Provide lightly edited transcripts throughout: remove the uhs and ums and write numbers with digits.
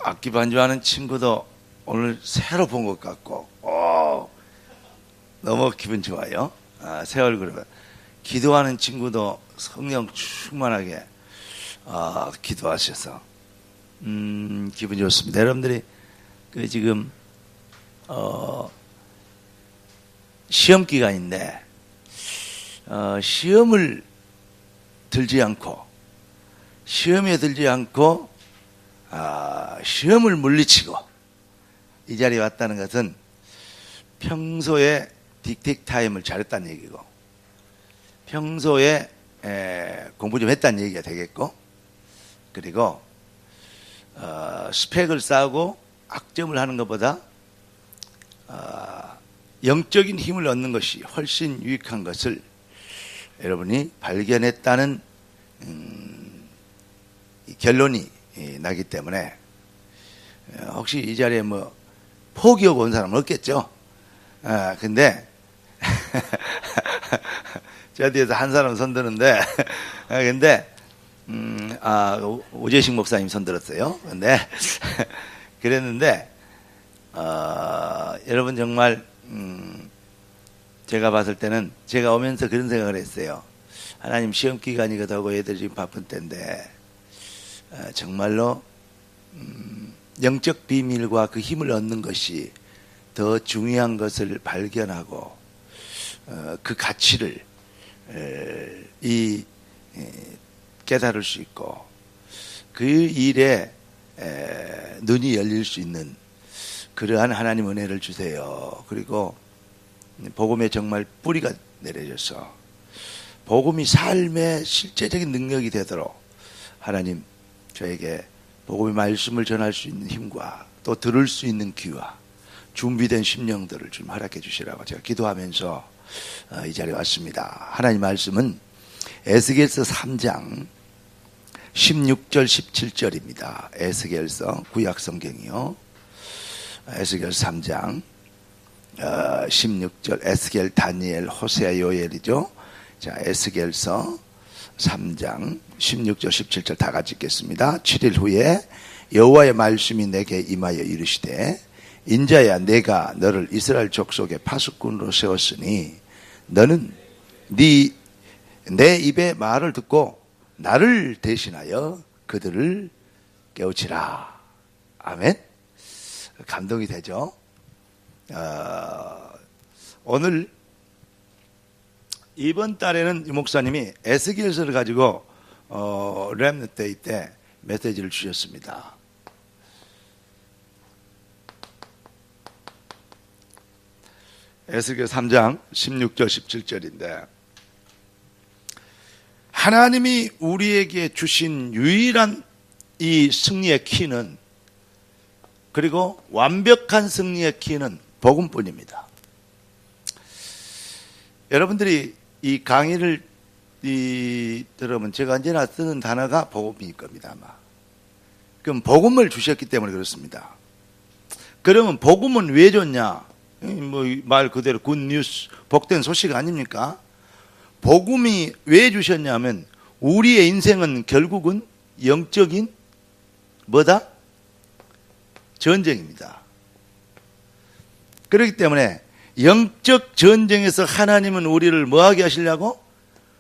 악기 반주하는 친구도 오늘 새로 본 것 같고, 너무 기분 좋아요. 새 얼굴을. 기도하는 친구도 성령 충만하게 기도하셔서 기분 좋습니다. 여러분들이 지금 시험 기간인데 시험에 들지 않고 시험을 물리치고 이 자리에 왔다는 것은 평소에 딕틱 타임을 잘했다는 얘기고, 평소에 공부 좀 했다는 얘기가 되겠고, 그리고 스펙을 쌓고 학점을 하는 것보다 영적인 힘을 얻는 것이 훨씬 유익한 것을 여러분이 발견했다는 결론이 나기 때문에, 혹시 이 자리에 뭐 포기하고 온 사람은 없겠죠. 근데 저 뒤에서 한 사람 손드는데, 근데 오재식 목사님 손들었어요. 근데 그랬는데 여러분 정말 제가 봤을 때는, 제가 오면서 그런 생각을 했어요. 하나님, 시험 기간이기도 하고 애들이 지금 바쁜 때인데 정말로 영적 비밀과 그 힘을 얻는 것이 더 중요한 것을 발견하고 그 가치를 깨달을 수 있고 그 일에 눈이 열릴 수 있는 그러한 하나님 은혜를 주세요. 그리고 복음에 정말 뿌리가 내려져서 복음이 삶의 실제적인 능력이 되도록 하나님 저에게 복음의 말씀을 전할 수 있는 힘과 또 들을 수 있는 귀와 준비된 심령들을 좀 허락해 주시라고 제가 기도하면서 이 자리에 왔습니다. 하나님 말씀은 에스겔서 3장 16절 17절입니다. 에스겔서 구약성경이요. 에스겔 3장 16절, 에스겔, 다니엘, 호세아, 요엘이죠. 자, 에스겔서 3장 16절 17절 다 같이 읽겠습니다. 7일 후에 여호와의 말씀이 내게 임하여 이르시되, 인자야, 내가 너를 이스라엘 족속의 파수꾼으로 세웠으니 너는 내 입의 말을 듣고 나를 대신하여 그들을 깨우치라. 아멘. 감동이 되죠. 오늘 이번 달에는 이 목사님이 에스겔서를 가지고 렘넌트 데이 때 메시지를 주셨습니다. 에스겔 3장 16절 17절인데, 하나님이 우리에게 주신 유일한 이 승리의 키는, 그리고 완벽한 승리의 키는 복음뿐입니다. 여러분들이 이 강의를 들으면 제가 언제나 쓰는 단어가 복음일 겁니다, 아마. 그럼 복음을 주셨기 때문에 그렇습니다. 그러면 복음은 왜 줬냐? 뭐 말 그대로 굿뉴스, 복된 소식 아닙니까? 복음이 왜 주셨냐면, 우리의 인생은 결국은 영적인 뭐다? 전쟁입니다. 그렇기 때문에 영적 전쟁에서 하나님은 우리를 뭐하게 하시려고?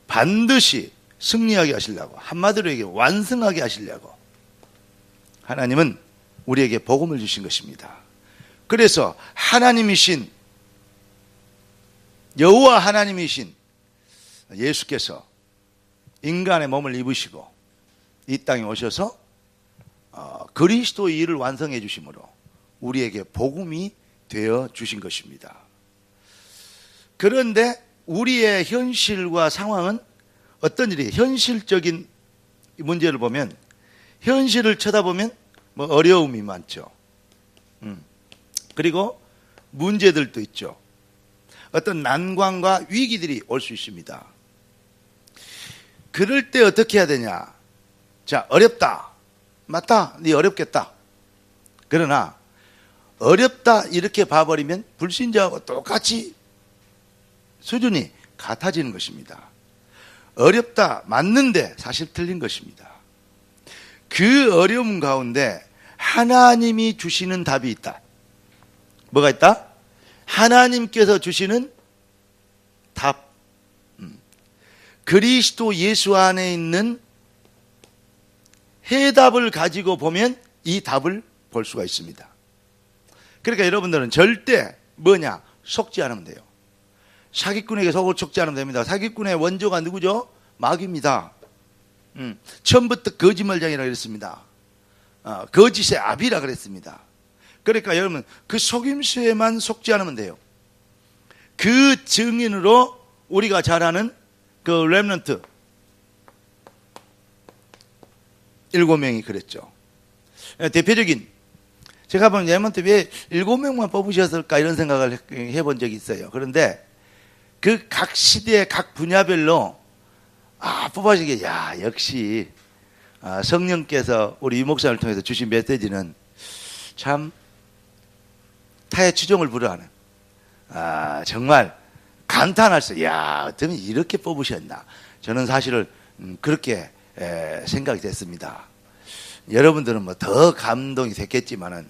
반드시 승리하게 하시려고, 한마디로 얘기해 완승하게 하시려고 하나님은 우리에게 복음을 주신 것입니다. 그래서 하나님이신, 여호와 하나님이신 예수께서 인간의 몸을 입으시고 이 땅에 오셔서 그리스도의 일을 완성해 주심으로 우리에게 복음이 되어 주신 것입니다. 그런데 우리의 현실과 상황은 어떤 일이에요? 현실적인 문제를 보면, 현실을 쳐다보면 뭐 어려움이 많죠. 그리고 문제들도 있죠. 어떤 난관과 위기들이 올 수 있습니다. 그럴 때 어떻게 해야 되냐? 자, 어렵다. 맞다. 네 어렵겠다. 그러나 어렵다 이렇게 봐버리면 불신자하고 똑같이 수준이 같아지는 것입니다. 어렵다 맞는데 사실 틀린 것입니다. 그 어려움 가운데 하나님이 주시는 답이 있다. 뭐가 있다? 하나님께서 주시는 답. 그리스도 예수 안에 있는 해답을 가지고 보면 이 답을 볼 수가 있습니다. 그러니까 여러분들은 절대 뭐냐? 속지 않으면 돼요. 사기꾼에게 속지 않으면 됩니다. 사기꾼의 원조가 누구죠? 마귀입니다. 처음부터 거짓말장이라고 그랬습니다. 거짓의 아비라 그랬습니다. 그러니까 여러분 그 속임수에만 속지 않으면 돼요. 그 증인으로 우리가 잘 아는 그 렘넌트 7명이 그랬죠. 대표적인 제가 보면 렘넌트 왜 7명만 뽑으셨을까 이런 생각을 해본 적이 있어요. 그런데 그 각 시대 각 분야별로 뽑아지게 역시 성령께서 우리 이 목사를 통해서 주신 메시지는 참 타의 추종을 불허하는 정말 감탄할 수 어쩌면 이렇게 뽑으셨나. 저는 사실은 그렇게 생각이 됐습니다. 여러분들은 뭐 더 감동이 됐겠지만은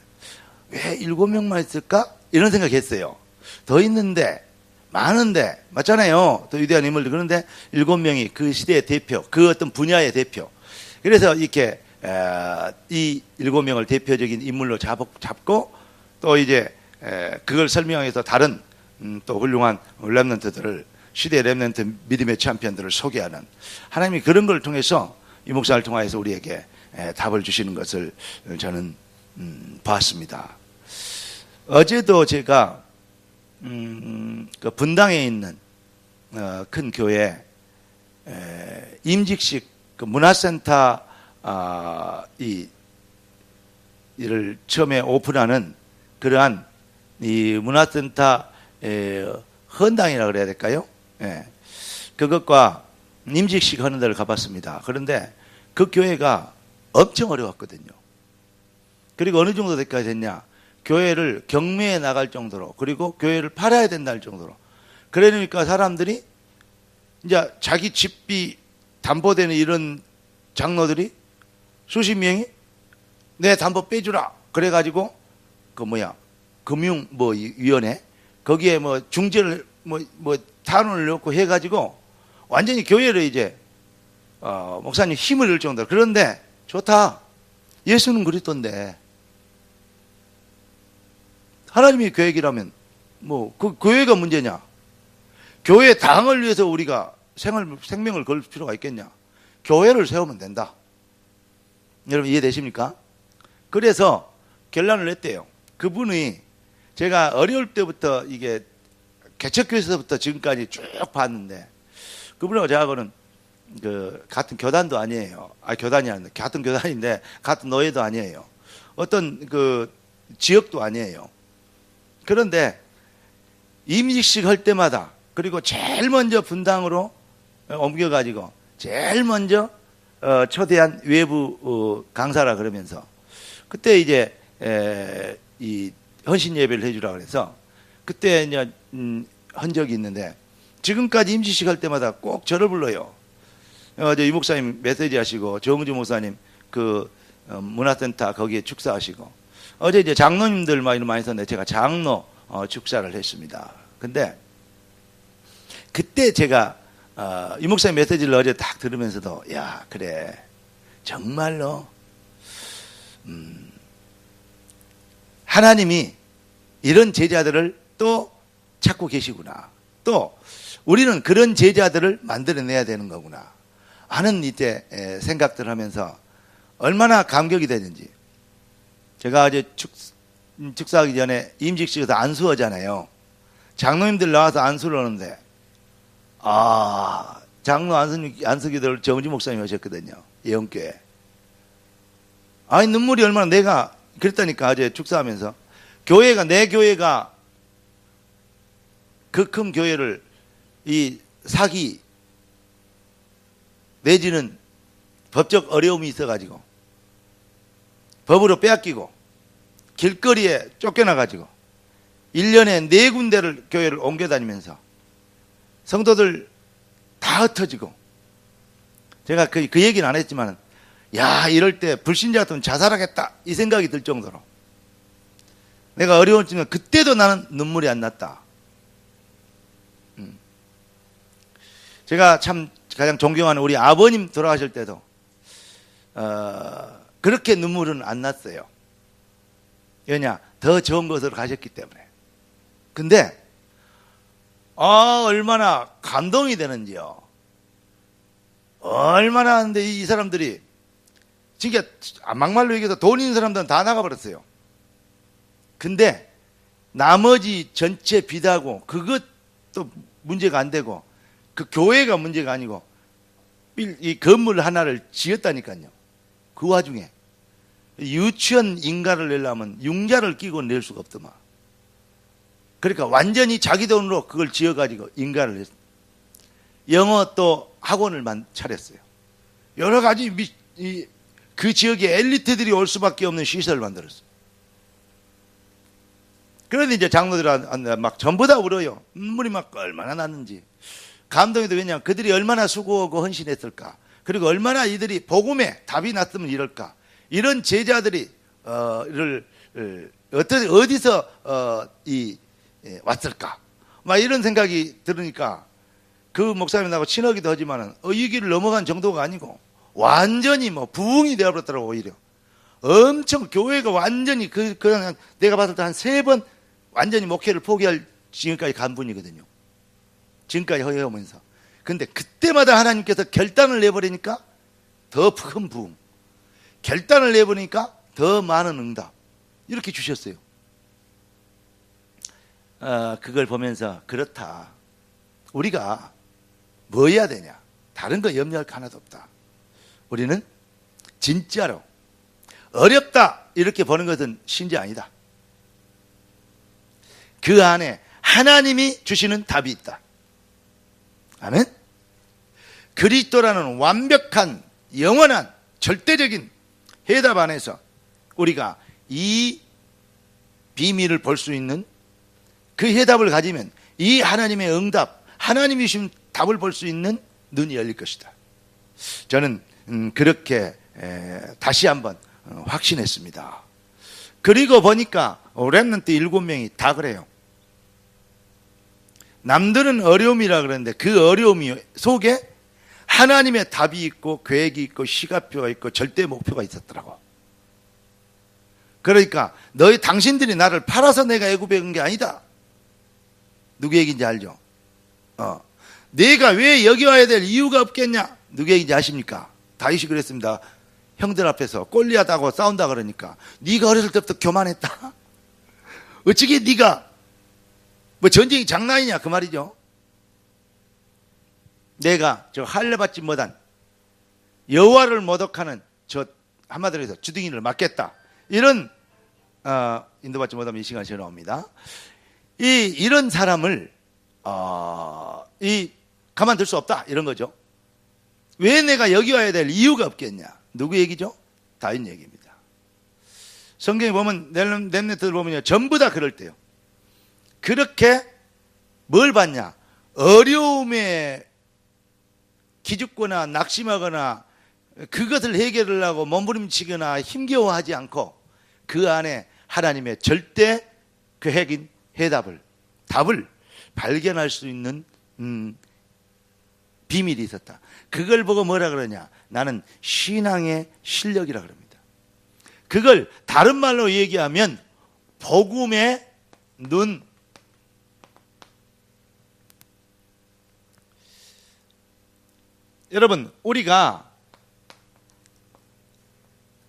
왜 7명만 있을까? 이런 생각했어요. 더 있는데 많은데 맞잖아요. 더 위대한 인물들. 그런데 7명이 그 시대의 대표, 그 어떤 분야의 대표. 그래서 이렇게 이 7명을 대표적인 인물로 잡고 또 이제 그걸 설명하기 위해서 다른 또 훌륭한 렘넌트들을 시대의 렘넌트 믿음의 챔피언들을 소개하는 하나님이 그런 걸 통해서 이 목사를 통해서 우리에게 답을 주시는 것을 저는 봤습니다. 어제도 제가 그 분당에 있는 큰 교회 임직식 그 문화센터 이를 처음에 오픈하는 그러한 이 문화센터 헌당이라고 그래야 될까요? 그것과 임직식 하는 데를 가봤습니다. 그런데 그 교회가 엄청 어려웠거든요. 그리고 어느 정도 때까지 됐냐? 교회를 경매에 나갈 정도로, 그리고 교회를 팔아야 된다는 정도로. 그러니까 사람들이 이제 자기 집비 담보되는 이런 장로들이 수십 명이 내 담보 빼주라. 그래가지고 금융위원회 거기에 중재를 탄원을 넣고 해가지고 완전히 교회를 이제 목사님 힘을 넣을 정도로. 그런데 좋다. 예수는 그리스도인데 하나님의 계획이라면 그 교회가 문제냐? 교회 당을 위해서 우리가 생명을 걸 필요가 있겠냐? 교회를 세우면 된다. 여러분 이해되십니까? 그래서 결론을 냈대요. 그분이 제가 어려울 때부터 이게 개척교회에서부터 지금까지 쭉 봤는데 그분하고 저하고는 같은 교단도 아니에요. 교단이 아닌데 같은 교단인데 같은 노예도 아니에요. 어떤 지역도 아니에요. 그런데 임직식 할 때마다 그리고 제일 먼저 분당으로 옮겨가지고 제일 먼저 초대한 외부 강사라 그러면서 그때 이제 이 헌신 예배를 해주라 그래서 그때 이제 한 적이 있는데 지금까지 임직식 할 때마다 꼭 저를 불러요. 어제 이 목사님 메시지 하시고 정은주 목사님 문화센터 거기에 축사하시고 어제 이제 장로님들 많이 있었는데 제가 장로 축사를 했습니다. 근데 그때 제가 이 목사님 메시지를 어제 딱 들으면서도 그래 정말로 하나님이 이런 제자들을 또 찾고 계시구나. 또 우리는 그런 제자들을 만들어내야 되는 거구나 하는 이제 생각들을 하면서 얼마나 감격이 되는지. 제가 어제 축사하기 전에 임직식에서 안수하잖아요. 장로님들 나와서 안수를 하는데 장로 안수기들 정은지 목사님이 오셨거든요. 예언교회. 눈물이 얼마나 내가 그랬다니까 어제 축사하면서 내 교회가 그 큰 교회를 이 사기 내지는 법적 어려움이 있어가지고 법으로 빼앗기고 길거리에 쫓겨나가지고 1년에 4군데를 교회를 옮겨다니면서 성도들 다 흩어지고 제가 그 얘기는 안 했지만 야, 이럴 때 불신자 같으면 자살하겠다 이 생각이 들 정도로 내가 어려운 중에 그때도 나는 눈물이 안 났다. 제가 참 가장 존경하는 우리 아버님 돌아가실 때도 그렇게 눈물은 안 났어요. 왜냐? 더 좋은 곳으로 가셨기 때문에. 근데 얼마나 감동이 되는지요. 얼마나 하는데 이 사람들이 진짜 막말로 얘기해서 돈 있는 사람들은 다 나가버렸어요. 근데 나머지 전체 빚하고 그것도 문제가 안 되고 그 교회가 문제가 아니고 이 건물 하나를 지었다니까요. 그 와중에 유치원 인가를 내려면 융자를 끼고 낼 수가 없더만. 그러니까 완전히 자기 돈으로 그걸 지어가지고 인가를 했어요. 영어 또 학원을 차렸어요. 여러 가지 그 지역에 엘리트들이 올 수밖에 없는 시설을 만들었어요. 그런데 이제 장로들은 막 전부 다 울어요. 눈물이 막 얼마나 났는지. 감동이 돼. 왜냐하면 그들이 얼마나 수고하고 헌신했을까. 그리고 얼마나 이들이 복음에 답이 났으면 이럴까. 이런 제자들이 어디서 왔을까. 막 이런 생각이 들으니까 그 목사님하고 친하기도 하지만은 이 길을 넘어간 정도가 아니고 완전히 부흥이 되어버렸더라고. 오히려 엄청 교회가 완전히 그냥 내가 봤을 때 한 3번 완전히 목회를 포기할 지금까지 간 분이거든요. 지금까지 허여오면서. 근데 그때마다 하나님께서 결단을 내버리니까 더 큰 부흥, 결단을 내버리니까 더 많은 응답 이렇게 주셨어요. 그걸 보면서 그렇다. 우리가 뭐 해야 되냐? 다른 거 염려할 거 하나도 없다. 우리는 진짜로 어렵다 이렇게 보는 것은 신지 아니다. 그 안에 하나님이 주시는 답이 있다. 아멘. 그리스도라는 완벽한 영원한 절대적인 해답 안에서 우리가 이 비밀을 볼 수 있는 그 해답을 가지면 이 하나님의 응답, 하나님이 주신 답을 볼 수 있는 눈이 열릴 것이다. 저는 그렇게 다시 한번 확신했습니다. 그리고 보니까 렘넌트 7명이 다 그래요. 남들은 어려움이라 그러는데 그 어려움 속에 하나님의 답이 있고 계획이 있고 시간표가 있고 절대 목표가 있었더라고. 그러니까 당신들이 나를 팔아서 내가 애굽에 간 게 아니다. 누구 얘기인지 알죠? 내가 왜 여기 와야 될 이유가 없겠냐? 누구 얘기인지 아십니까? 다윗이 그랬습니다. 형들 앞에서 골리앗하고 싸운다 그러니까 네가 어렸을 때부터 교만했다. 어찌게 네가 전쟁이 장난이냐 그 말이죠. 내가 저 할례받지 못한 여호와를 모독하는 저 한마디로 해서 주둥이를 맞겠다. 이런 인도받지 못하면 이 시간 전화옵니다. 이런 사람을 가만둘 수 없다 이런 거죠. 왜 내가 여기 와야 될 이유가 없겠냐? 누구 얘기죠? 다윗 얘기입니다. 성경에 보면 렘넌트들 보면요 전부 다 그럴 때요. 그렇게 뭘 받냐? 어려움에 기죽거나 낙심하거나 그것을 해결하려고 몸부림치거나 힘겨워하지 않고 그 안에 하나님의 절대 그 핵인 답을 발견할 수 있는 비밀이 있었다. 그걸 보고 뭐라 그러냐? 나는 신앙의 실력이라 그럽니다. 그걸 다른 말로 얘기하면 복음의 눈. 여러분, 우리가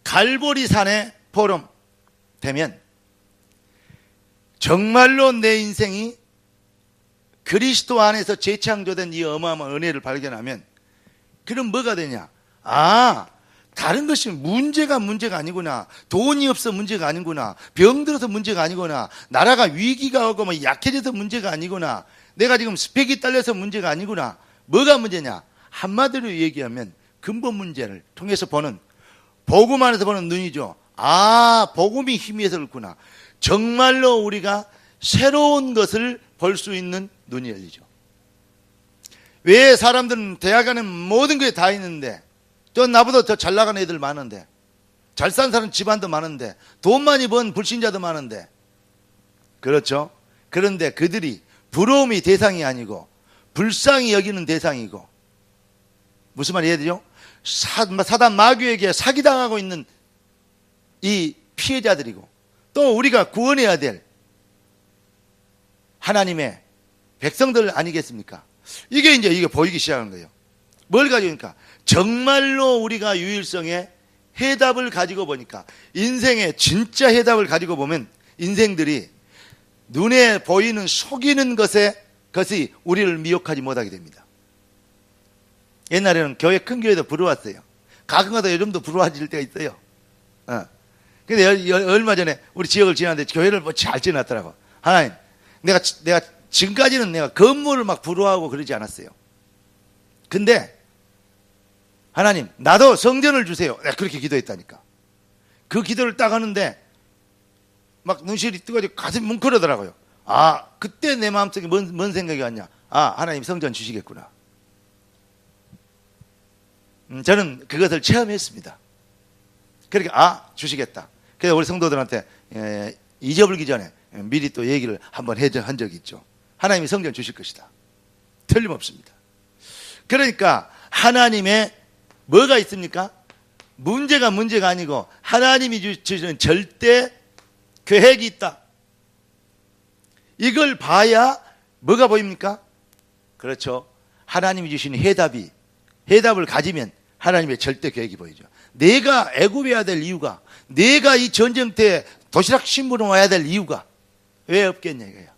갈보리산에 포럼 되면 정말로 내 인생이 그리스도 안에서 재창조된 이 어마어마한 은혜를 발견하면 그럼 뭐가 되냐? 다른 것이 문제가 아니구나. 돈이 없어 문제가 아니구나. 병들어서 문제가 아니구나. 나라가 위기가 오고 약해져서 문제가 아니구나. 내가 지금 스펙이 딸려서 문제가 아니구나. 뭐가 문제냐? 한마디로 얘기하면 근본 문제를 통해서 보는 복음 안에서 보는 눈이죠. 복음이 힘이 해서 그렇구나. 정말로 우리가 새로운 것을 볼 수 있는 눈이 열리죠. 왜 사람들은 대학 안에 모든 게 다 있는데 또 나보다 더 잘 나가는 애들 많은데, 잘 산 사람 집안도 많은데, 돈 많이 번 불신자도 많은데, 그렇죠? 그런데 그들이 부러움이 대상이 아니고 불쌍히 여기는 대상이고, 무슨 말 이해되죠? 사단 마귀에게 사기당하고 있는 이 피해자들이고, 또 우리가 구원해야 될 하나님의 백성들 아니겠습니까? 이게 보이기 시작한 거예요. 뭘 가지고니까 정말로 우리가 유일성의 해답을 가지고 보니까, 인생의 진짜 해답을 가지고 보면 인생들이 눈에 보이는 속이는 것이 우리를 미혹하지 못하게 됩니다. 옛날에는 큰 교회도 부러웠어요. 가끔가다 요즘도 부러워질 때가 있어요. 근데 얼마 전에 우리 지역을 지났는데 교회를 뭐 잘 지났더라고. 하나님, 내가 지금까지는 내가 건물을 막 부러워하고 그러지 않았어요. 근데 하나님, 나도 성전을 주세요. 내가 그렇게 기도했다니까. 그 기도를 딱 하는데 막 눈시울이 뜨거워지고 가슴이 뭉클하더라고요. 그때 내 마음속에 뭔 생각이 왔냐. 하나님 성전 주시겠구나. 저는 그것을 체험했습니다. 그러니까 주시겠다. 그래서 우리 성도들한테 잊어버리기 전에 미리 또 얘기를 한번 한 적이 있죠. 하나님이 성전 주실 것이다. 틀림없습니다. 그러니까 하나님의 뭐가 있습니까? 문제가 아니고 하나님이 주시는 절대 계획이 있다. 이걸 봐야 뭐가 보입니까? 그렇죠. 하나님이 주시는 해답을 가지면 하나님의 절대 계획이 보이죠. 내가 애굽에 와야 될 이유가, 내가 이 전쟁터에 도시락 심부름 와야 될 이유가 왜 없겠냐 이거야.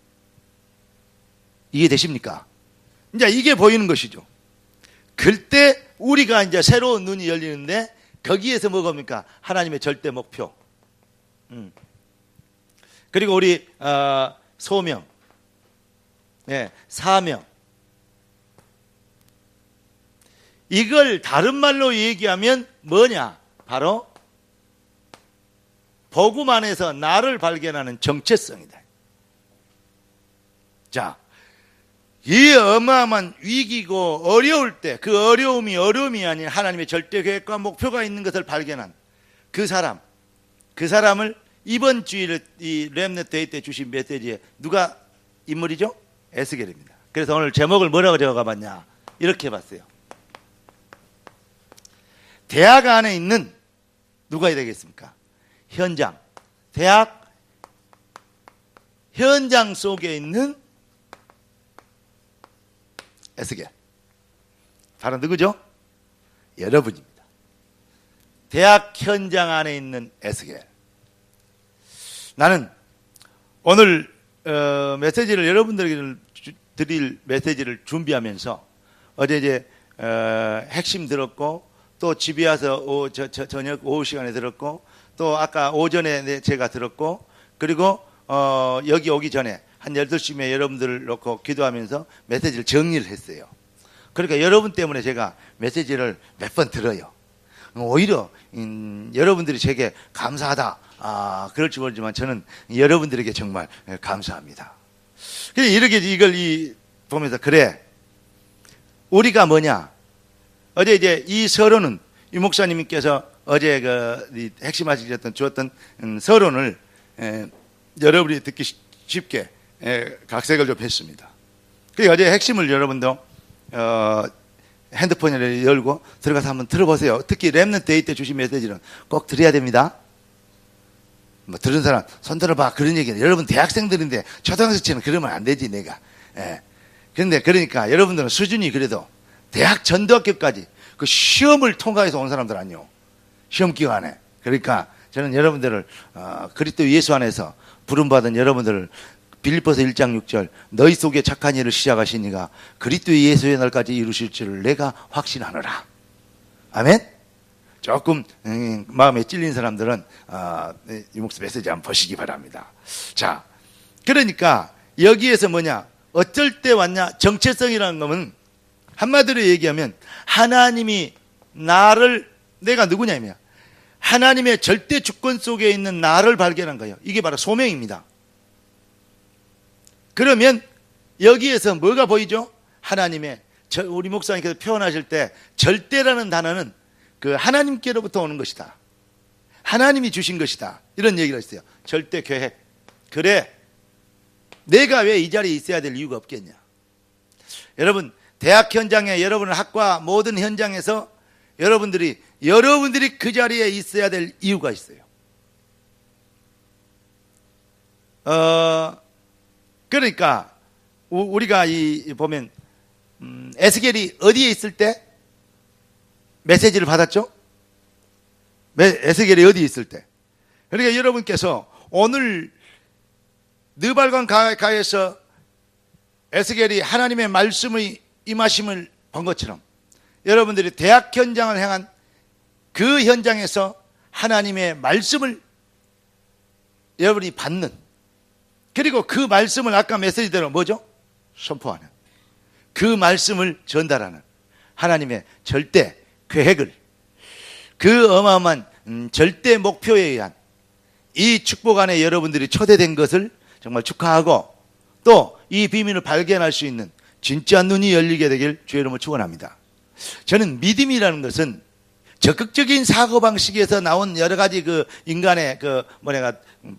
이해되십니까? 이제 이게 보이는 것이죠. 그때 우리가 이제 새로운 눈이 열리는데, 거기에서 뭐가 옵니까? 하나님의 절대 목표. 그리고 우리 소명, 사명. 이걸 다른 말로 얘기하면 뭐냐? 바로 복음 안에서 나를 발견하는 정체성이다. 자, 이 어마어마한 위기고 어려울 때, 그 어려움이 아닌 하나님의 절대 계획과 목표가 있는 것을 발견한 그 사람을 이번 주일 이 렘넌트 데이 때 주신 메시지에 누가 인물이죠? 에스겔입니다. 그래서 오늘 제목을 뭐라고 적어봤냐? 이렇게 봤어요. 대학 안에 있는 누가 되겠습니까? 현장. 대학 현장 속에 있는 에스겔. 바로 누구죠? 여러분입니다. 대학 현장 안에 있는 에스겔. 나는 오늘 메시지를 여러분들에게 드릴 메시지를 준비하면서 어제 이제 핵심 들었고, 또 집에 와서 저녁 오후 시간에 들었고, 또 아까 오전에 제가 들었고, 그리고 여기 오기 전에 한 8시쯤에 여러분들을 놓고 기도하면서 메시지를 정리를 했어요. 그러니까 여러분 때문에 제가 메시지를 몇 번 들어요. 오히려 여러분들이 제게 감사하다, 그럴지 모르지만 저는 여러분들에게 정말 감사합니다. 그래서 이걸 보면서, 그래, 우리가 뭐냐? 어제 이제 이 서론은 이 목사님께서 어제 핵심하시기 주었던 서론을 여러분이 듣기 쉽게 각색을 좀 했습니다. 그래서 어제 핵심을 여러분도 핸드폰을 열고 들어가서 한번 들어보세요. 특히 렘넌트 데이 때 주신 메시지는 꼭 들어야 됩니다. 뭐 들은 사람 손 들어봐, 그런 얘기는 여러분 대학생들인데 초등학생처럼 그러면 안 되지 내가. 그런데 그러니까 여러분들은 수준이 그래도 대학 전도학교까지 그 시험을 통과해서 온 사람들 아니요. 시험 기간에. 그러니까 저는 여러분들을 그리스도 예수 안에서 부름받은 여러분들을 빌립보서 1장 6절 너희 속에 착한 일을 시작하시니가 그리스도 예수의 날까지 이루실 줄을 내가 확신하노라. 아멘. 조금 마음에 찔린 사람들은 이 목사 메시지 한번 보시기 바랍니다. 자, 그러니까 여기에서 뭐냐, 어쩔 때 왔냐, 정체성이라는 것은 한마디로 얘기하면 하나님이 내가 누구냐면 하나님의 절대 주권 속에 있는 나를 발견한 거예요. 이게 바로 소명입니다. 그러면 여기에서 뭐가 보이죠? 하나님의, 우리 목사님께서 표현하실 때 절대라는 단어는 그 하나님께로부터 오는 것이다. 하나님이 주신 것이다. 이런 얘기를 했어요. 절대 계획. 그래, 내가 왜 이 자리에 있어야 될 이유가 없겠냐. 여러분, 대학 현장에, 여러분의 학과 모든 현장에서 여러분들이 그 자리에 있어야 될 이유가 있어요. 그러니까 우리가 보면 에스겔이 어디에 있을 때 메시지를 받았죠? 에스겔이 어디에 있을 때. 그러니까 여러분께서 오늘 느발강 가에서 에스겔이 하나님의 말씀의 임하심을 본 것처럼 여러분들이 대학 현장을 향한 그 현장에서 하나님의 말씀을 여러분이 받는, 그리고 그 말씀을 아까 메시지대로 뭐죠? 선포하는, 그 말씀을 전달하는 하나님의 절대 계획을, 그 어마어마한 절대 목표에 의한 이 축복 안에 여러분들이 초대된 것을 정말 축하하고, 또 이 비밀을 발견할 수 있는 진짜 눈이 열리게 되길 주의 이름으로 축원합니다. 저는 믿음이라는 것은 적극적인 사고방식에서 나온 여러 가지 그 인간의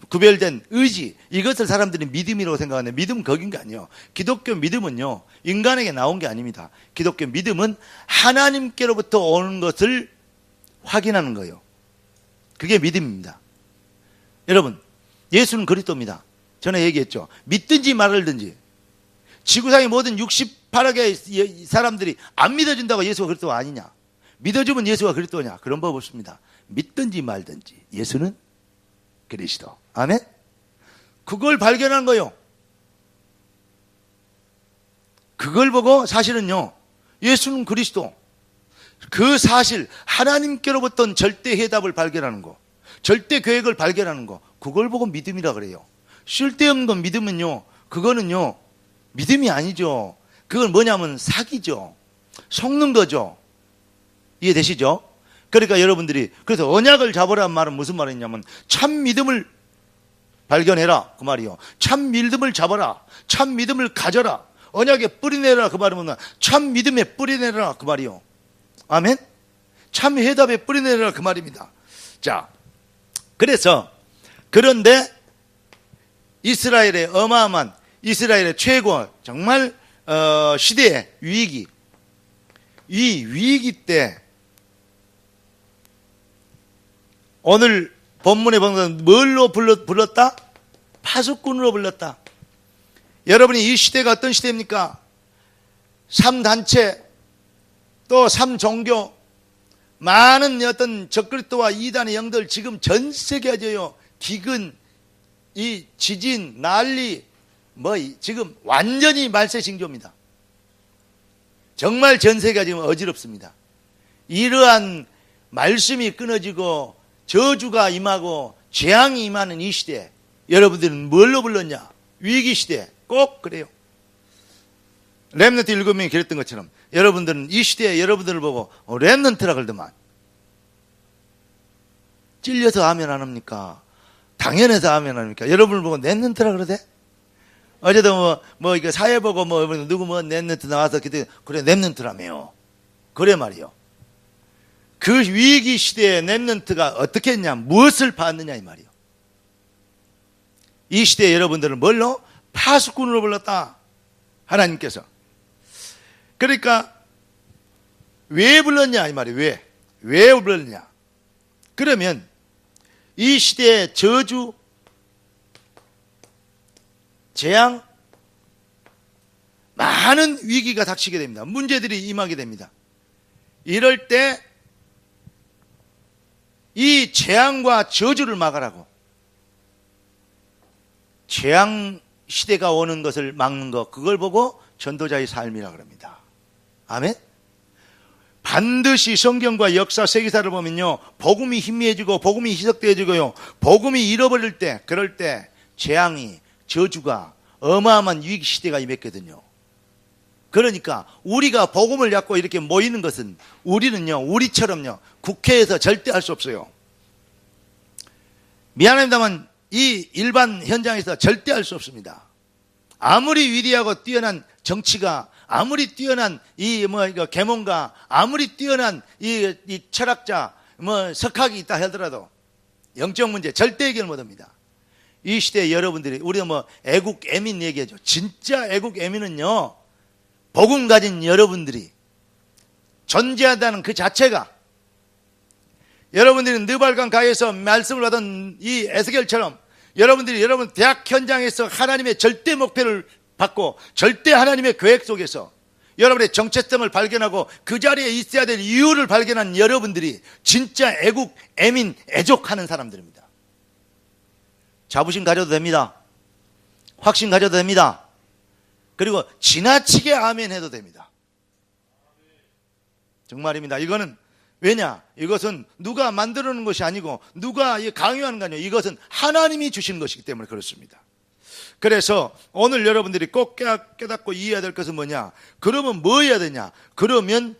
구별된 의지, 이것을 사람들이 믿음이라고 생각하는데, 믿음은 거긴 게 아니에요. 기독교 믿음은요, 인간에게 나온 게 아닙니다. 기독교 믿음은 하나님께로부터 오는 것을 확인하는 거예요. 그게 믿음입니다. 여러분, 예수는 그리스도입니다. 전에 얘기했죠. 믿든지 말든지. 지구상의 모든 68억의 사람들이 안 믿어준다고 예수가 그리스도가 아니냐, 믿어주면 예수가 그리스도냐, 그런 법 없습니다. 믿든지 말든지 예수는 그리스도. 아멘. 그걸 발견한 거예요. 그걸 보고 사실은요, 예수는 그리스도, 그 사실, 하나님께로부터 절대 해답을 발견하는 거, 절대 계획을 발견하는 거, 그걸 보고 믿음이라 그래요. 쓸데없는 건 믿음은요, 그거는요 믿음이 아니죠. 그건 뭐냐면 사기죠. 속는 거죠. 이해되시죠? 그러니까 여러분들이, 그래서 언약을 잡으라는 말은 무슨 말이냐면 참 믿음을 발견해라, 그 말이요. 참 믿음을 잡아라, 참 믿음을 가져라, 언약에 뿌리내라, 그 말은 참 믿음에 뿌리내라, 그 말이요. 아멘. 참 해답에 뿌리내라, 그 말입니다. 자, 그래서 그런데 이스라엘의 어마어마한, 이스라엘의 최고 정말 시대의 위기, 이 위기 때 오늘 본문에 보면 뭘로 불렀다? 파수꾼으로 불렀다. 여러분이 이 시대가 어떤 시대입니까? 3단체, 또 3종교, 많은 어떤 적그리스도와 이단의 영들, 지금 전 세계적으로 기근, 이 지진, 난리, 지금 완전히 말세징조입니다. 정말 전 세계가 지금 어지럽습니다. 이러한 말씀이 끊어지고 저주가 임하고 재앙이 임하는 이 시대, 여러분들은 뭘로 불렀냐? 위기 시대. 꼭 그래요. 렘넌트 7명이 그랬던 것처럼 여러분들은 이 시대에 여러분들을 보고 렘넌트라 그러더만. 찔려서 아멘 안 합니까? 당연해서 아멘 안 합니까? 여러분을 보고 렘넌트라 그러대? 어제도 이거 사회 보고 누구 렘넌트 나와서 그래 렘넌트라며요. 그래 말이요. 그 위기 시대에 렘넌트가 어떻게 했냐, 무엇을 받느냐 이 말이요. 이 시대에 여러분들은 뭘로? 파수꾼으로 불렀다, 하나님께서. 그러니까 왜 불렀냐 이 말이에요. 왜 불렀냐? 그러면 이 시대의 저주, 재앙, 많은 위기가 닥치게 됩니다. 문제들이 임하게 됩니다. 이럴 때 이 재앙과 저주를 막으라고, 재앙 시대가 오는 것을 막는 것, 그걸 보고 전도자의 삶이라고 합니다. 아멘. 반드시 성경과 역사 세계사를 보면요, 복음이 희미해지고 복음이 희석되어지고요, 복음이 잃어버릴 때, 그럴 때 재앙이, 저주가, 어마어마한 위기 시대가 임했거든요. 그러니까 우리가 복음을 갖고 이렇게 모이는 것은, 우리는요, 우리처럼요 국회에서 절대 할 수 없어요. 미안합니다만 이 일반 현장에서 절대 할 수 없습니다. 아무리 위대하고 뛰어난 정치가, 아무리 뛰어난 이거 계몽가, 아무리 뛰어난 이 철학자, 석학이 있다 하더라도 영적 문제 절대 해결 못합니다. 이 시대에 여러분들이, 우리가 애국 애민 얘기하죠. 진짜 애국 애민은요, 복음 가진 여러분들이 존재한다는 그 자체가, 여러분들이 느발강 가에서 말씀을 받은 이 에스겔처럼 여러분들이 여러분 대학 현장에서 하나님의 절대 목표를 받고 절대 하나님의 계획 속에서 여러분의 정체성을 발견하고 그 자리에 있어야 될 이유를 발견한 여러분들이 진짜 애국, 애민, 애족하는 사람들입니다. 자부심 가져도 됩니다. 확신 가져도 됩니다. 그리고 지나치게 아멘 해도 됩니다. 정말입니다. 이거는 왜냐? 이것은 누가 만들어 놓은 것이 아니고 누가 강요하는 거 아니에요. 이것은 하나님이 주신 것이기 때문에 그렇습니다. 그래서 오늘 여러분들이 꼭 깨닫고 이해해야 될 것은 뭐냐? 그러면 뭐 해야 되냐? 그러면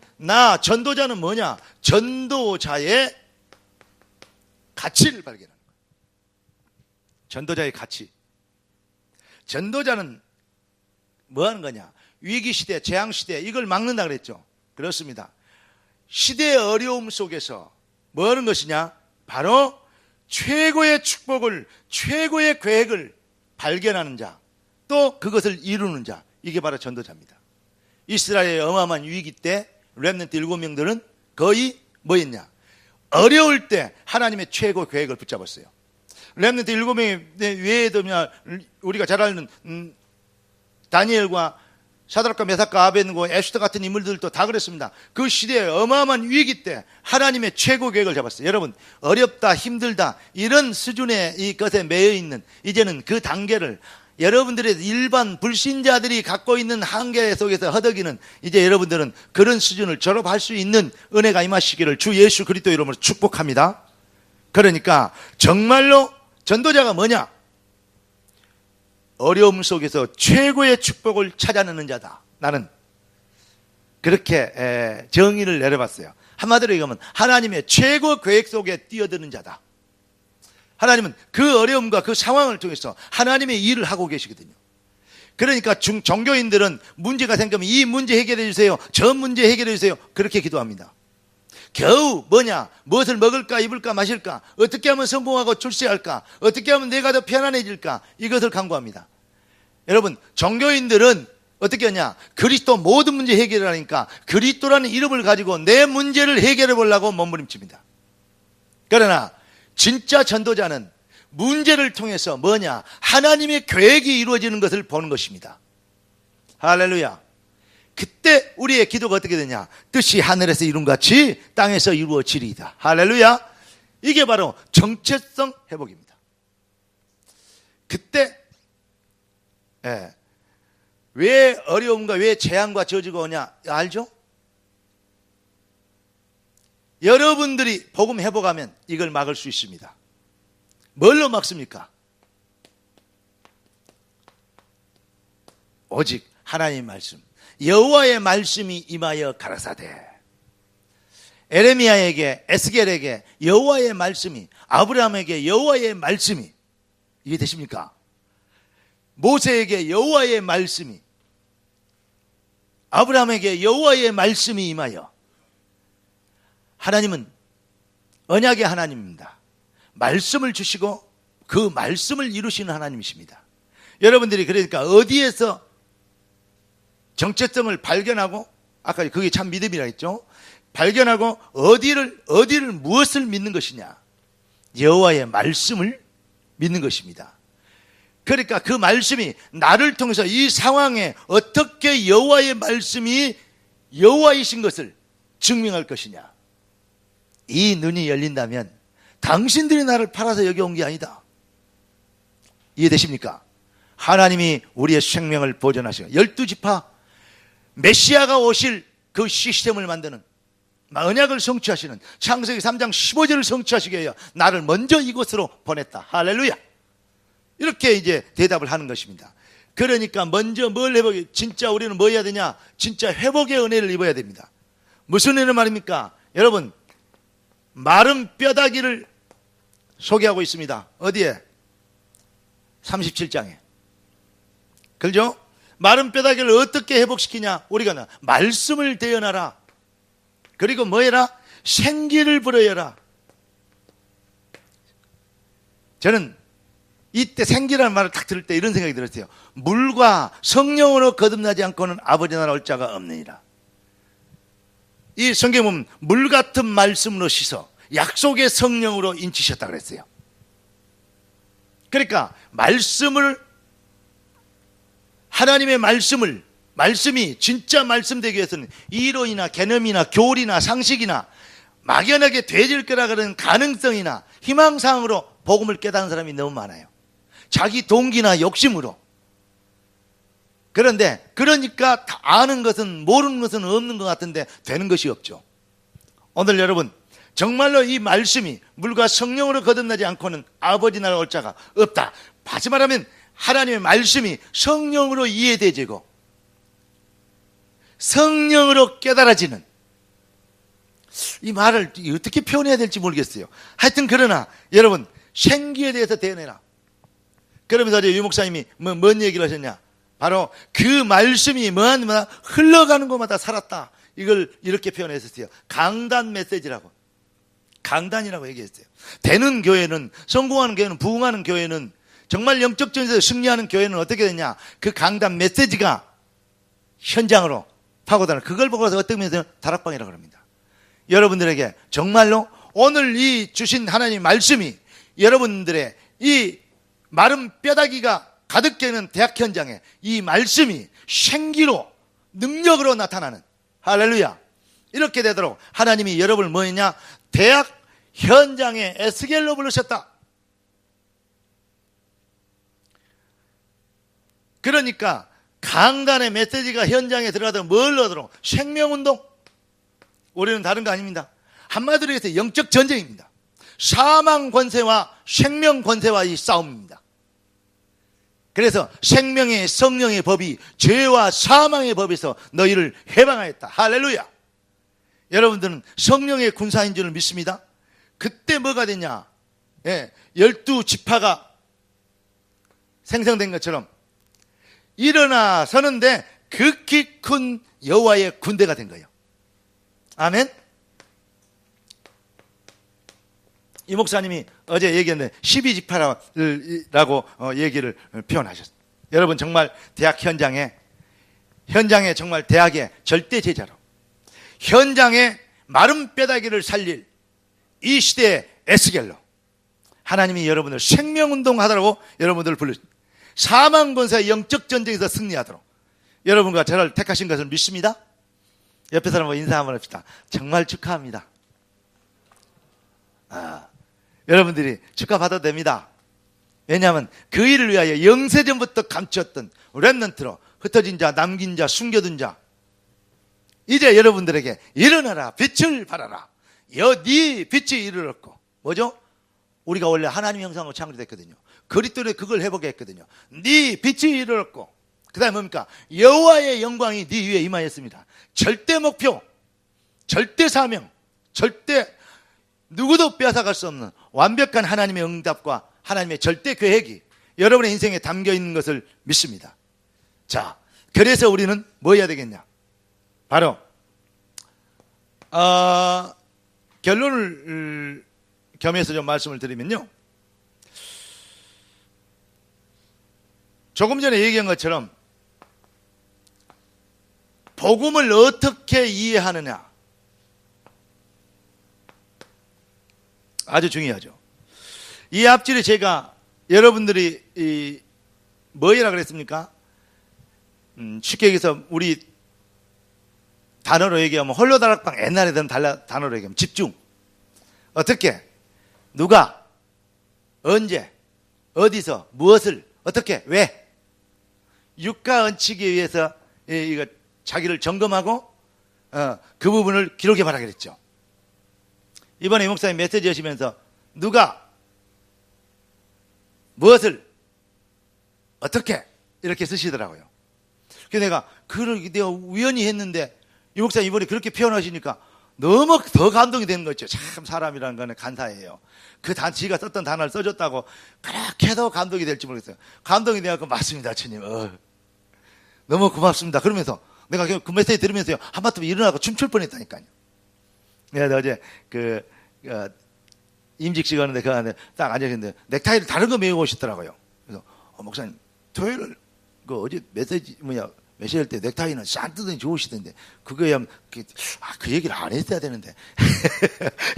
전도자는 뭐냐? 전도자의 가치를 발견하는 거예요. 전도자의 가치. 전도자는 뭐 하는 거냐? 위기시대, 재앙시대, 이걸 막는다 그랬죠. 그렇습니다. 시대의 어려움 속에서 뭐 하는 것이냐? 바로 최고의 축복을, 최고의 계획을 발견하는 자, 또 그것을 이루는 자, 이게 바로 전도자입니다. 이스라엘의 어마어마한 위기 때 렘넌트 7명들은 거의 뭐였냐? 어려울 때 하나님의 최고 계획을 붙잡았어요. 렘넌트 7명 외에도 우리가 잘 아는 다니엘과 사드락과 메삭과 아벤고, 에스더 같은 인물들도 다 그랬습니다. 그 시대의 어마어마한 위기 때 하나님의 최고 계획을 잡았어요. 여러분, 어렵다, 힘들다, 이런 수준의 이 것에 매여 있는, 이제는 그 단계를 여러분들의 일반 불신자들이 갖고 있는 한계 속에서 허덕이는, 이제 여러분들은 그런 수준을 졸업할 수 있는 은혜가 임하시기를 주 예수 그리스도 이름으로 축복합니다. 그러니까 정말로 전도자가 뭐냐? 어려움 속에서 최고의 축복을 찾아내는 자다. 나는 그렇게 정의를 내려봤어요. 한마디로 얘기하면 하나님의 최고 계획 속에 뛰어드는 자다. 하나님은 그 어려움과 그 상황을 통해서 하나님의 일을 하고 계시거든요. 그러니까 종교인들은 문제가 생기면 이 문제 해결해 주세요, 저 문제 해결해 주세요, 그렇게 기도합니다. 겨우 무엇을 먹을까, 입을까, 마실까, 어떻게 하면 성공하고 출세할까, 어떻게 하면 내가 더 편안해질까, 이것을 간구합니다. 여러분, 종교인들은 어떻게 하냐? 그리스도 모든 문제 해결을 하니까 그리스도라는 이름을 가지고 내 문제를 해결해 보려고 몸부림칩니다. 그러나 진짜 전도자는 문제를 통해서 하나님의 계획이 이루어지는 것을 보는 것입니다. 할렐루야. 그때 우리의 기도가 어떻게 되냐? 뜻이 하늘에서 이룬 같이 땅에서 이루어지리이다. 할렐루야. 이게 바로 정체성 회복입니다. 그때 왜 어려움과 왜 재앙과 저주가 오냐 알죠? 여러분들이 복음 회복하면 이걸 막을 수 있습니다. 뭘로 막습니까? 오직 하나님의 말씀, 여호와의 말씀이 임하여 가라사대. 에레미야에게, 에스겔에게 여호와의 말씀이, 아브라함에게 여호와의 말씀이, 이해되십니까? 모세에게 여호와의 말씀이, 아브라함에게 여호와의 말씀이 임하여. 하나님은 언약의 하나님입니다. 말씀을 주시고 그 말씀을 이루시는 하나님이십니다. 여러분들이 그러니까 어디에서 정체성을 발견하고, 아까 그게 참 믿음이라 했죠. 발견하고 어디를 무엇을 믿는 것이냐? 여호와의 말씀을 믿는 것입니다. 그러니까 그 말씀이 나를 통해서 이 상황에 어떻게 여호와의 말씀이 여호와이신 것을 증명할 것이냐. 이 눈이 열린다면 당신들이 나를 팔아서 여기 온 게 아니다. 이해되십니까? 하나님이 우리의 생명을 보존하시고 12지파 메시아가 오실 그 시스템을 만드는, 언약을 성취하시는, 창세기 3장 15절을 성취하시게 하여 나를 먼저 이곳으로 보냈다. 할렐루야. 이렇게 이제 대답을 하는 것입니다. 그러니까 먼저 뭘 진짜 우리는 뭐 해야 되냐? 진짜 회복의 은혜를 입어야 됩니다. 무슨 은혜 말입니까? 여러분, 마른 뼈다귀를 소개하고 있습니다. 어디에? 37장에. 그렇죠? 마른 뼈다귀를 어떻게 회복시키냐? 우리가 말씀을 대언하라. 그리고 뭐 해라? 생기를 불어여라. 저는 이때 생기라는 말을 딱 들을 때 이런 생각이 들었어요. 물과 성령으로 거듭나지 않고는 아버지 나라 올 자가 없느니라. 이 성경에 보면 물 같은 말씀으로 씻어 약속의 성령으로 인치셨다 그랬어요. 그러니까 하나님의 말씀이 진짜 말씀 되기 위해서는 이론이나 개념이나 교리나 상식이나 막연하게 되질 거라 그러는 가능성이나 희망사항으로 복음을 깨닫는 사람이 너무 많아요. 자기 동기나 욕심으로. 그러니까 아는 것은 모르는 것은 없는 것 같은데 되는 것이 없죠. 오늘 여러분 정말로 이 말씀이 물과 성령으로 거듭나지 않고는 아버지 나라 올 자가 없다. 다시 말하면 하나님의 말씀이 성령으로 이해되지고 성령으로 깨달아지는, 이 말을 어떻게 표현해야 될지 모르겠어요. 하여튼 그러나 여러분 생기에 대해서 대언해라. 그러면서 어제 유 목사님이 뭔 얘기를 하셨냐? 바로 그 말씀이 뭐하면 흘러가는 곳마다 살았다. 이걸 이렇게 표현했었어요. 강단 메시지라고. 강단이라고 얘기했어요. 되는 교회는, 성공하는 교회는, 부흥하는 교회는, 정말 영적 전에서 승리하는 교회는 어떻게 되냐? 그 강단 메시지가 현장으로 파고다는, 그걸 보고서 어떻게 보면 다락방이라고 합니다. 여러분들에게 정말로 오늘 이 주신 하나님의 말씀이 여러분들의 이 마른 뼈다귀가 가득 깨는 대학 현장에 이 말씀이 생기로 능력으로 나타나는, 할렐루야, 이렇게 되도록 하나님이 여러분을 뭐 했냐? 대학 현장에 에스겔로 부르셨다. 그러니까 강단의 메시지가 현장에 들어가도록 뭘 얻도록? 생명운동. 우리는 다른 거 아닙니다. 한마디로 해서 영적 전쟁입니다. 사망 권세와 생명 권세와 이 싸움입니다. 그래서 생명의 성령의 법이 죄와 사망의 법에서 너희를 해방하였다. 할렐루야. 여러분들은 성령의 군사인 줄을 믿습니다. 그때 뭐가 되냐? 12지파가 생성된 것처럼 일어나 서는데 극히 큰 여호와의 군대가 된 거예요. 아멘. 이 목사님이 어제 얘기했는데 12지파라고 얘기를 표현하셨어요. 여러분 정말 대학 현장에 정말 대학의 절대 제자로, 현장에 마른 뼈다귀를 살릴 이 시대의 에스겔로 하나님이 여러분을 생명운동 하도록 여러분들을 불러주십니다. 사망 권세의 영적 전쟁에서 승리하도록 여러분과 저를 택하신 것을 믿습니다. 옆에 사람과 인사 한번 합시다. 정말 축하합니다. 여러분들이 축하받아도 됩니다. 왜냐하면 그 일을 위하여 영세전부터 감추었던 렘넌트로 흩어진 자, 남긴 자, 숨겨둔 자, 이제 여러분들에게 일어나라, 빛을 발하라. 네 빛이 이르렀고, 뭐죠? 우리가 원래 하나님 형상으로 창조됐거든요. 그리스도에 그걸 회복했거든요. 네 빛이 이르렀고, 그 다음에 뭡니까? 여호와의 영광이 네 위에 임하였습니다. 절대 목표, 절대 사명, 절대 누구도 빼앗아갈 수 없는 완벽한 하나님의 응답과 하나님의 절대 계획이 여러분의 인생에 담겨 있는 것을 믿습니다. 자, 그래서 우리는 뭐 해야 되겠냐? 바로 결론을 겸해서 좀 말씀을 드리면요, 조금 전에 얘기한 것처럼 복음을 어떻게 이해하느냐, 아주 중요하죠. 이 앞줄에 제가 여러분들이 뭐이라 그랬습니까? 쉽게 얘기해서 우리 단어로 얘기하면 홀로다락방, 옛날에 던 단어로 얘기하면 집중. 어떻게, 누가, 언제, 어디서, 무엇을, 어떻게, 왜. 육가 얹히기 위해서 이거 자기를 점검하고 그 부분을 기록해 봐라 그랬죠. 이번에 이 목사님 메시지 하시면서 누가, 무엇을, 어떻게 이렇게 쓰시더라고요. 그래서 내가 우연히 했는데 이 목사님 이번에 그렇게 표현하시니까 너무 더 감동이 되는 거죠. 참 사람이라는 거는 간사해요. 지가 썼던 단어를 써줬다고 그렇게도 감동이 될지 모르겠어요. 감동이 되어서 맞습니다, 주님. 너무 고맙습니다. 그러면서 내가 그 메시지 들으면서요, 한바탕 일어나고 춤출 뻔했다니까요. 내가 어제 임직식 하는데 그 안에 딱 앉아있는데 넥타이를 다른 거 메고 오셨더라고요. 그래서 목사님 토요일 그 어제 메시지 할 때 넥타이는 싼뜨더니 좋으시던데 그거야 그 얘기를 안 했어야 되는데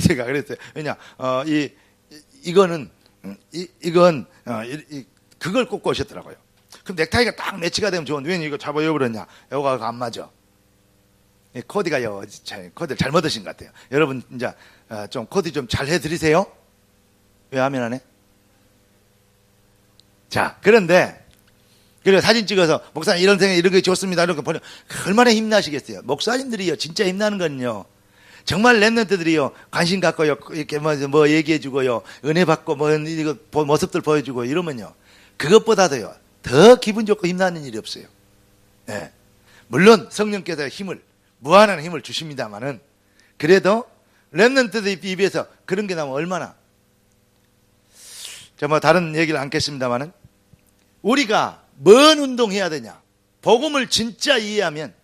제가 그랬어요. 왜냐 이건 그걸 꽂고 오셨더라고요. 그럼 넥타이가 딱 매치가 되면 좋은데 왜 이거 잡아 입어버렸냐? 이거가 안 맞아. 코디가요, 코디를 잘못 하신 것 같아요. 여러분 이제 좀 코디 좀 잘 해드리세요. 왜 하면 안 해? 자, 그런데 그리고 사진 찍어서 목사님 이런 생각 이런 게 좋습니다. 이렇게 보면 얼마나 힘나시겠어요. 목사님들이요 진짜 힘나는 건요. 정말 랩런트들이요 관심 갖고요 이렇게 뭐 얘기해주고요 은혜 받고 뭐 이거 모습들 보여주고 이러면요 그것보다도요 더 기분 좋고 힘나는 일이 없어요. 네. 물론 성령께서 무한한 힘을 주십니다만은 그래도 랩런트들 입에서 그런 게 나오면 얼마나 뭐 다른 얘기를 않겠습니다만은 우리가 뭔 운동해야 되냐? 복음을 진짜 이해하면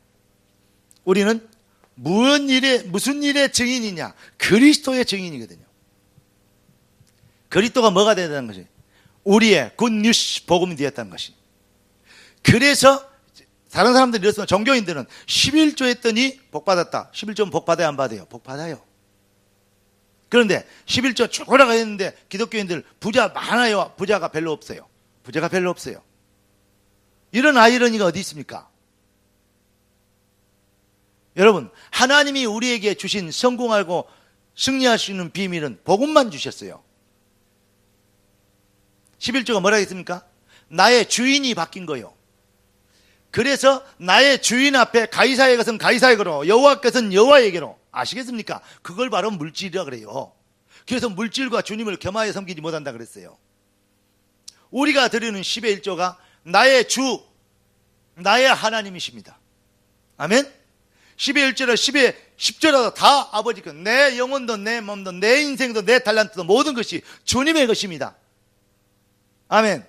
우리는 무슨 일의 증인이냐? 그리스도의 증인이거든요. 그리스도가 뭐가 되는 것이? 우리의 굿뉴스 복음이 되었다는 것이. 그래서 다른 사람들이 이랬으면 종교인들은 11조 했더니 복 받았다. 11조는 복 받아야 안 받아요? 복 받아요. 그런데 11조 쭉 올라가야 데 기독교인들 부자 많아요? 부자가 별로 없어요. 부자가 별로 없어요. 이런 아이러니가 어디 있습니까? 여러분, 하나님이 우리에게 주신 성공하고 승리할 수 있는 비밀은 복음만 주셨어요. 11조가 뭐라 했습니까? 나의 주인이 바뀐 거요. 그래서 나의 주인 앞에 가이사의 것은 가이사에게로 여호와 것은 여호와에게로. 아시겠습니까? 그걸 바로 물질이라 그래요. 그래서 물질과 주님을 겸하여 섬기지 못한다 그랬어요. 우리가 드리는 10의 1조가 나의 주, 나의 하나님이십니다. 아멘? 10의 1조라 10의 10조라도 다 아버지 것, 내 영혼도 내 몸도 내 인생도 내 달란트도 모든 것이 주님의 것입니다. 아멘.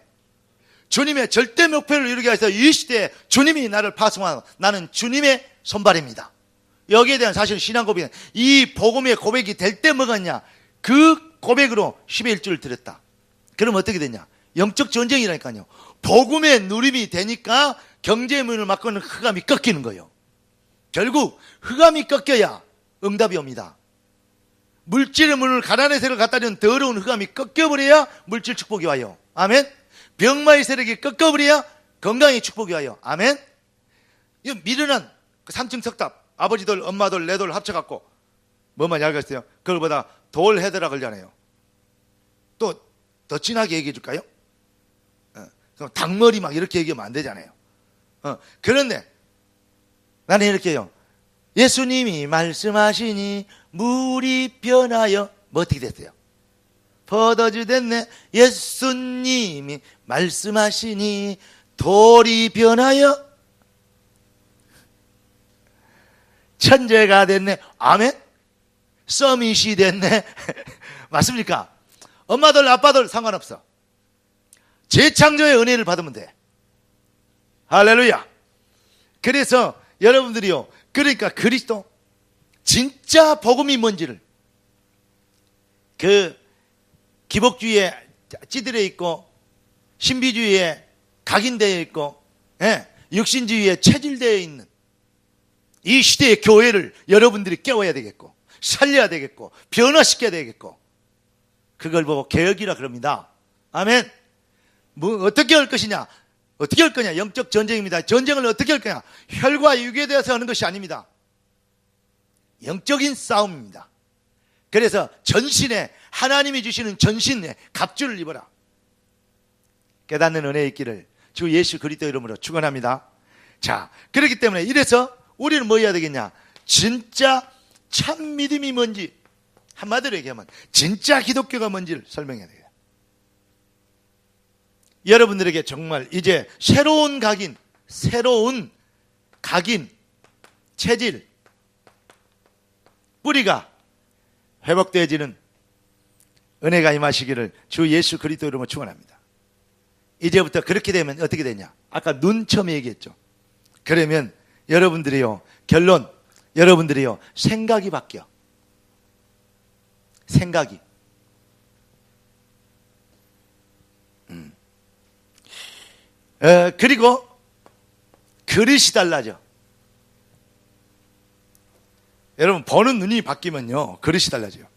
주님의 절대 목표를 이루기 위해서 이 시대에 주님이 나를 파송하고 나는 주님의 손발입니다. 여기에 대한 사실 신앙 고백은 이 복음의 고백이 될 때 먹었냐? 그 고백으로 10의 1조를 드렸다. 그럼 어떻게 되냐? 영적 전쟁이라니까요. 복음의 누림이 되니까 경제의 문을 막고는 흑암이 꺾이는 거예요. 결국 흑암이 꺾여야 응답이 옵니다. 물질의 문을 가난의 세력을 갖다 주는 더러운 흑암이 꺾여버려야 물질 축복이 와요. 아멘. 병마의 세력이 꺾여버려야 건강의 축복이 와요. 아멘. 이 미련한 그 3층 석탑 아버지들 엄마들 내돌 합쳐갖고 뭐만 알겠어요? 그걸보다 돌 헤드라 그러잖아요. 또 더 진하게 얘기해 줄까요? 닭머리 막 이렇게 얘기하면 안 되잖아요. 그런데 나는 이렇게 해요. 예수님이 말씀하시니 물이 변하여 뭐 어떻게 됐어요? 포도주 됐네. 예수님이 말씀하시니 돌이 변하여 천재가 됐네. 아멘. 서밋이 됐네. 맞습니까? 엄마들 아빠들 상관없어. 재창조의 은혜를 받으면 돼. 할렐루야. 그래서 여러분들이요, 그러니까 그리스도 진짜 복음이 뭔지를 그 기복주의에 찌들어 있고 신비주의에 각인되어 있고 육신주의에 체질되어 있는 이 시대의 교회를 여러분들이 깨워야 되겠고 살려야 되겠고 변화시켜야 되겠고 그걸 보고 개혁이라 그럽니다. 아멘. 뭐 어떻게 할 것이냐? 어떻게 할 거냐? 영적 전쟁입니다. 전쟁을 어떻게 할 거냐? 혈과 육에 대해서 하는 것이 아닙니다. 영적인 싸움입니다. 그래서 전신에 하나님이 주시는 전신에 갑주를 입어라. 깨닫는 은혜 있기를 주 예수 그리스도 이름으로 축원합니다. 자, 그렇기 때문에 이래서 우리는 뭐 해야 되겠냐? 진짜 참 믿음이 뭔지 한마디로 얘기하면 진짜 기독교가 뭔지를 설명해야 돼요. 여러분들에게 정말 이제 새로운 각인, 체질, 뿌리가 회복되어지는 은혜가 임하시기를 주 예수 그리스도 이름으로 축원합니다. 이제부터 그렇게 되면 어떻게 되냐? 아까 눈 처음에 얘기했죠. 그러면 여러분들이요, 결론, 여러분들이요, 생각이 바뀌어. 생각이. 그리고 그릇이 달라져. 여러분, 보는 눈이 바뀌면요, 그릇이 달라져요.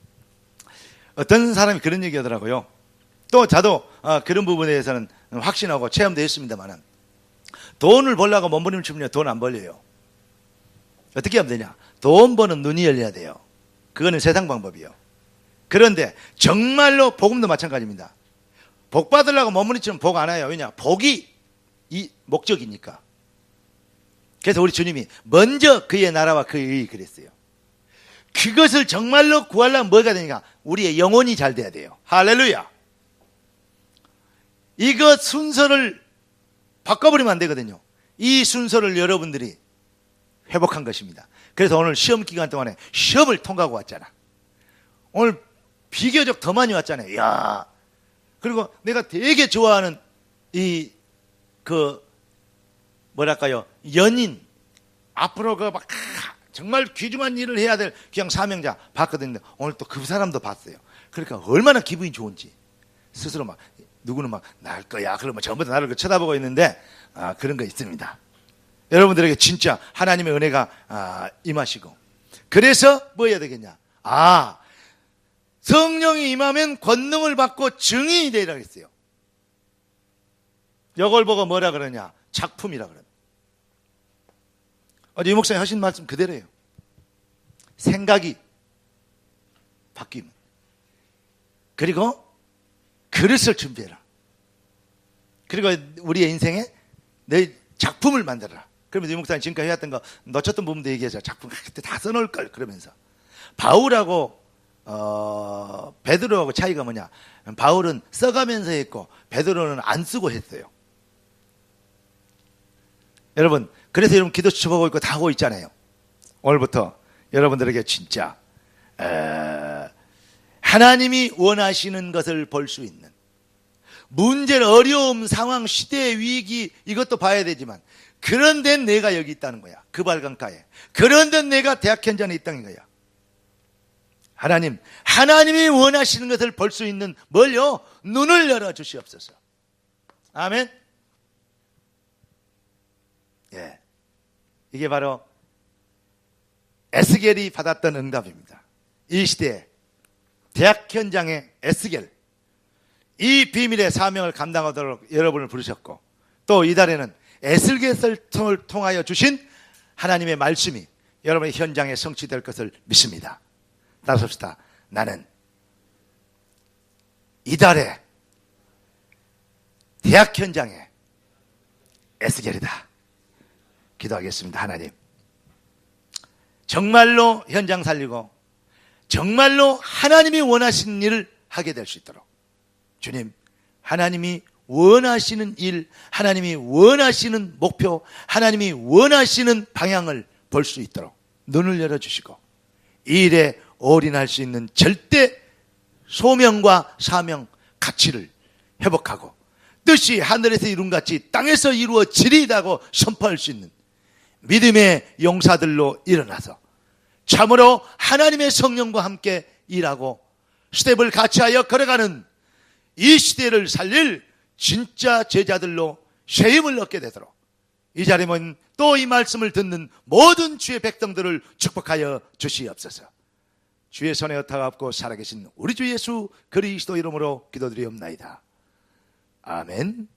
어떤 사람이 그런 얘기 하더라고요. 또 저도 그런 부분에 대해서는 확신하고 체험도 했습니다만, 돈을 벌려고 몸부림을 치면 돈 안 벌려요. 어떻게 하면 되냐? 돈 버는 눈이 열려야 돼요. 그거는 세상 방법이요. 그런데 정말로 복음도 마찬가지입니다. 복 받으려고 몸부림치면 복 안 와요. 왜냐? 복이 이 목적이니까. 그래서 우리 주님이 먼저 그의 나라와 그의 의를 그랬어요. 그것을 정말로 구하려면 뭐가 되니까? 우리의 영혼이 잘 돼야 돼요. 할렐루야. 이거 순서를 바꿔버리면 안 되거든요. 이 순서를 여러분들이 회복한 것입니다. 그래서 오늘 시험 기간 동안에 시험을 통과하고 왔잖아. 오늘 비교적 더 많이 왔잖아요. 야, 그리고 내가 되게 좋아하는 뭐랄까요, 연인, 앞으로 막 정말 귀중한 일을 해야 될 그냥 사명자 봤거든요. 오늘 또 그 사람도 봤어요. 그러니까 얼마나 기분이 좋은지 스스로 막, 누구는 막 날 거야, 그러면 전부 다 나를 쳐다보고 있는데, 그런 거 있습니다. 여러분들에게 진짜 하나님의 은혜가 임하시고, 그래서 뭐 해야 되겠냐? 성령이 임하면 권능을 받고 증인이 되리라 그랬어요. 이걸 보고 뭐라 그러냐? 작품이라 그러냐. 어제 이 목사님 하신 말씀 그대로예요. 생각이 바뀌면. 그리고 그릇을 준비해라. 그리고 우리의 인생에 내 작품을 만들어라. 그러면서 이 목사님 지금까지 해왔던 거 놓쳤던 부분도 얘기해서 작품 그때 다 써놓을 걸. 그러면서 바울하고 베드로하고 차이가 뭐냐? 바울은 써가면서 했고 베드로는 안 쓰고 했어요. 여러분, 그래서 여러분 기도 수첩하고 있고 다 하고 있잖아요. 오늘부터 여러분들에게 진짜 하나님이 원하시는 것을 볼 수 있는, 문제는 어려움, 상황, 시대의 위기, 이것도 봐야 되지만, 그런데 내가 여기 있다는 거야. 그 발강가에. 그런데 내가 대학 현장에 있다는 거야. 하나님이 원하시는 것을 볼 수 있는 뭘요? 눈을 열어 주시옵소서. 아멘. 예, 이게 바로 에스겔이 받았던 응답입니다. 이 시대에 대학 현장의 에스겔, 이 비밀의 사명을 감당하도록 여러분을 부르셨고, 또 이달에는 에스겔을 통하여 주신 하나님의 말씀이 여러분의 현장에 성취될 것을 믿습니다. 따라합시다. 나는 이달에 대학 현장에 에스겔이다. 기도하겠습니다. 하나님, 정말로 현장 살리고 정말로 하나님이 원하시는 일을 하게 될 수 있도록, 주님, 하나님이 원하시는 일, 하나님이 원하시는 목표, 하나님이 원하시는 방향을 볼 수 있도록 눈을 열어주시고, 이 일에 올인할 수 있는 절대 소명과 사명, 가치를 회복하고, 뜻이 하늘에서 이룬같이 땅에서 이루어지리라고 선포할 수 있는 믿음의 용사들로 일어나서 참으로 하나님의 성령과 함께 일하고 스텝을 같이하여 걸어가는 이 시대를 살릴 진짜 제자들로 쇠임을 얻게 되도록, 이 자리면 또 이 말씀을 듣는 모든 주의 백성들을 축복하여 주시옵소서. 주의 손에 어타갑고 살아계신 우리 주 예수 그리스도 이름으로 기도드리옵나이다. 아멘.